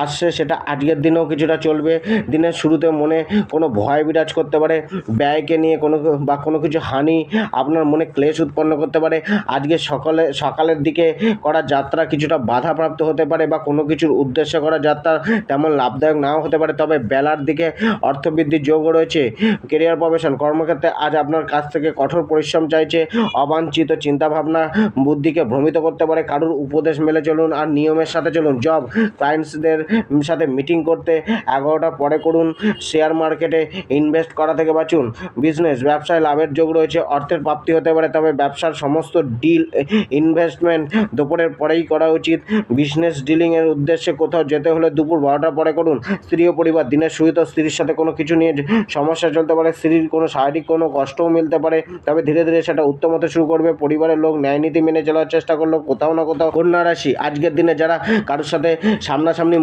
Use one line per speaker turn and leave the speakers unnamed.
আসছে সেটা আজকের দিনেও কিছুটা চলবে। দিনের শুরুতে মনে কোনো ভয় বিরাজ করতে পারে, ব্যয়কে নিয়ে কোনো কিছু হানি আপনার মনে ক্লেশ উৎপন্ন করতে পারে। আজকে সকালের দিকে করা যাত্রা কিছুটা বাধাপ্রাপ্ত হতে পারে বা কোনো কিছুর উদ্দেশ্যে করা যাত্রা তেমন লাভদায়ক নাও হতে পারে। তবে বেলার দিকে অর্থবৃদ্ধির যোগও রয়েছে। কেরিয়ার প্রফেশন কর্মক্ষেত্রে আজ আপনার কাছ থেকে কঠোর পরিশ্রম চাইছে। অবাঞ্ছিত চিন্তাভাবনা বুদ্ধিকে ভ্রমিত করতে পারে। কারুর উপদেশ মেনে চলুন আর নিয়মের সাথে চলুন। জব ক্লায়েন্টসদের সাথে মিটিং করতে 11টার পরে করুন। শেয়ার মার্কেটে ইনভেস্ট করা থেকে বাঁচুন। বিজনেস ব্যবসায় লাভের যোগ রয়েছে, অর্থের প্রাপ্তি হতে পারে, তবে ব্যবসার সমস্ত ডিল ইনভেস্টমেন্ট দুপুরের পরেই করা উচিত। বিজনেস ডিলিংয়ের উদ্দেশ্যে কোথাও যেতে হলে দুপুর 12টার পরে করুন। স্ত্রী ও পরিবার দিনের শুরুতে স্ত্রীর সাথে কোনো কিছু নিয়ে সমস্যা চলতে পারে, স্ত্রীর কোনো শারীরিক কোনো কষ্টও মিলতে পারে, তবে ধীরে ধীরে সেটা উত্তম হতে শুরু করবে। পরিবারের লোক ন্যায় নীতি মেনে চলার চেষ্টা করলেও কোথাও না কোথাও। কন্যা রাশি আজকের দিনে যারা কারোর সাথে সামনাসামনি